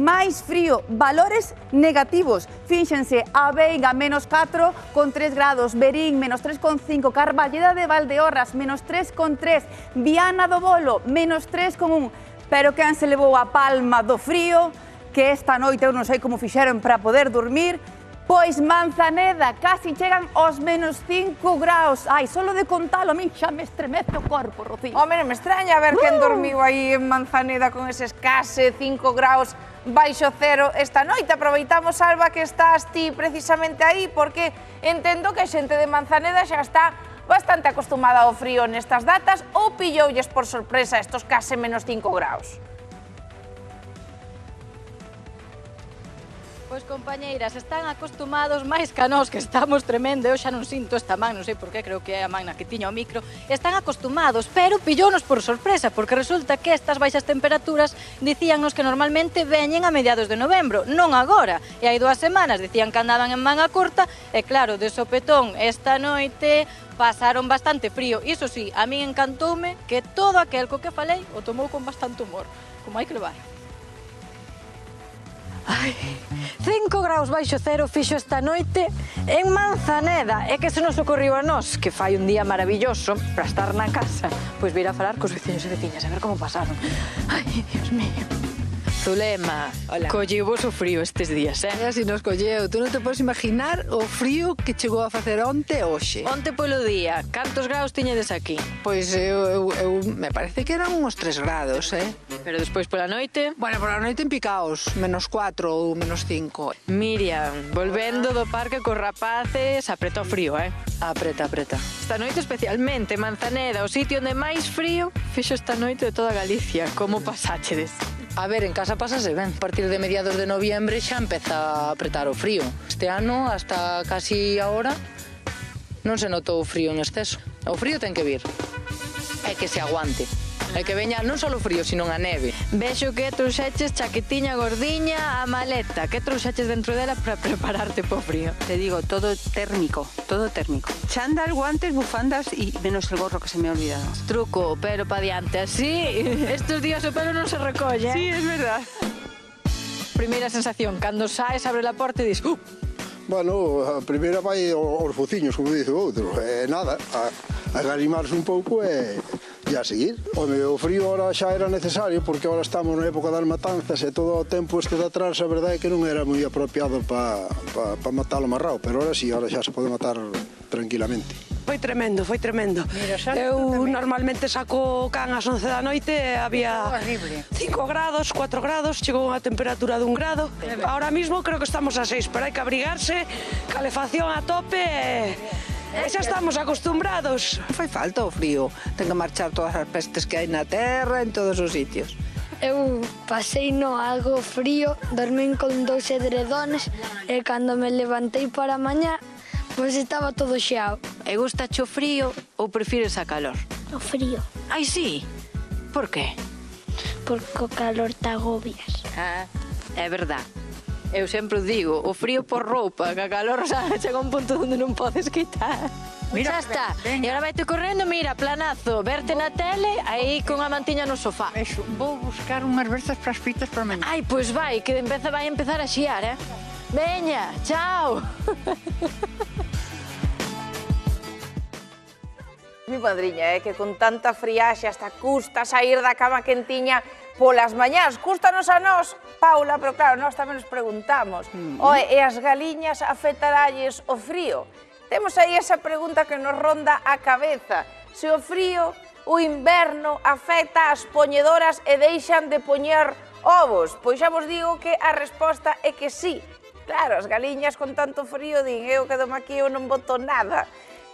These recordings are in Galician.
máis frío, valores negativos. Fíxense, a Veiga, menos 4 con 3 grados, Verín, menos 3,5, Carballeda de Valdeorras, menos 3,3, Viana do Bolo, menos 3,1. Pero quen se levou a palma do frío, que esta noite eu non sei como fixeron para poder dormir, pois Manzaneda, casi chegan aos menos 5 graus. Ai, solo de contalo, a mí xa me estremece o corpo, Rocío. Home, non me extraña ver quen dormiu aí en Manzaneda con eses case 5 graus baixo cero esta noite. Aproveitamos, Alba, que estás ti precisamente aí, porque entendo que a xente de Manzaneda xa está bastante acostumada ao frío nestas datas, ou pilloulles por sorpresa estos case menos 5 graus? Pois, compañeiras, están acostumados máis que a nós, que estamos tremendo. Eu xa non sinto esta man, non sei por qué, creo que é a man na que tiña o micro. Están acostumados, pero pillónos por sorpresa, porque resulta que estas baixas temperaturas dicíannos que normalmente veñen a mediados de novembro, non agora. E hai 2 semanas dicían que andaban en manga curta, e claro, de sopetón esta noite pasaron bastante frío. Iso sí, a min encantoume que todo aquel co que falei o tomou con bastante humor, como hai que levar. Ai, 5 graus baixo cero fixo esta noite en Manzaneda. É que se nos ocorriu a nós, que fai un día maravilloso para estar na casa, pois vir a falar cos veciños e veciñas, a ver como pasaron. Ai, Dios mío. Zulema, colleu vos o frío estes días, eh? Así nos colleu. Tú non te podes imaginar o frío que chegou a facer onte e hoxe. Onte polo día, cantos graus tiñedes aquí? Pois eu me parece que eran uns 3 grados, eh? Pero despois pola noite? Bueno, pola noite en picaos, menos 4 ou menos 5. Miriam, volvendo do parque cos rapaces, apreta o frío, eh? Apreta, apreta. Esta noite especialmente, Manzaneda, o sitio onde máis frío fixo esta noite de toda Galicia. Como pasáchedes? A ver, en casa pásase ben. A partir de mediados de noviembre xa empeza a apretar o frío. Este ano, hasta casi ahora, non se notou o frío en exceso. O frío ten que vir. É que se aguante. É que veña non só o frío, sino a neve. Vexo que trouxeches chaquetiña gordiña, a maleta. Que trouxeches dentro dela para prepararte po frío? Te digo, todo térmico, todo térmico. Chándal, guantes, bufandas y menos el gorro que se me ha olvidado. Truco, pero pa diante. Así, estos días o pelo non se recolle. Sí, es verdad. Primeira sensación, cando saes, abre la porta e dis... Bueno, a primeira vai aos fociños, como dice o outro. Nada, a garimarse un pouco e a seguir. O frío ahora xa era necesario, porque ahora estamos na época das matanzas e todo o tempo este de atrás, a verdade é que non era moi apropiado para matar o marrao, pero ahora sí, ahora xa se pode matar tranquilamente. Foi tremendo, foi tremendo. Eu normalmente saco o can ás 11 da noite e había 5 grados, 4 grados, chegou a temperatura de 1 grado. Ahora mismo creo que estamos a 6, pero hai que abrigarse, calefacción a tope e xa estamos acostumbrados. Fai falta o frío. Ten que marchar todas as pestes que hai na terra, en todos os sitios. Eu pasei no algo frío, dormín con 2 edredones e cando me levantei para mañá, pois estaba todo xeado. E gustache o frío ou prefires a calor? O frío, Ai, sí? Por qué? porque o calor te agobias. Ah, é verdad. Eu sempre digo, o frío por roupa, que a calor xa chega un punto onde non podes quitar. Mira, xa está. E agora vaite correndo, mira, planazo, verte na tele, aí con a mantiña no sofá. Eso, vou buscar unhas verzas para as fitas para mañá. Ai, pois vai, que vai empezar a xiar, eh? Veña, chao. Mi padriña, que con tanta friaxe hasta custa sair da cama quentiña polas mañás. Cústanos a nós, Paula, pero claro, nós tamén nos preguntamos. Oe, e as galiñas afetaralles o frío? Temos aí esa pregunta que nos ronda a cabeza. Se o frío, o inverno, afecta as poñedoras e deixan de poñer ovos? Pois xa vos digo que a resposta é que sí. Claro, as galiñas con tanto frío din, eu quedo aquí, eu non boto nada.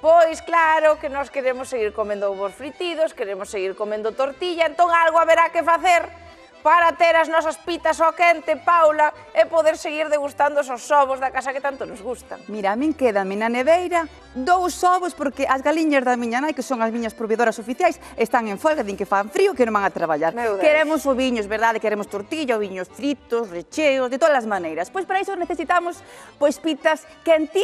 Pois claro que nós queremos seguir comendo ovos fritidos, queremos seguir comendo tortilla, entón algo haberá que facer para ter as nosas pitas ao quente, Paula, e poder seguir degustando esos ovos da casa que tanto nos gustan. Mira, a min quédame na neveira 2 ovos porque as galiñas da miña nai, que son as miñas proveedoras oficiais, están en folga, din que fan frío, que non van a traballar. Queremos oviños, verdade? Queremos tortilla, oviños fritos, recheos, de todas as maneiras. Pois para iso necesitamos pitas quentiñas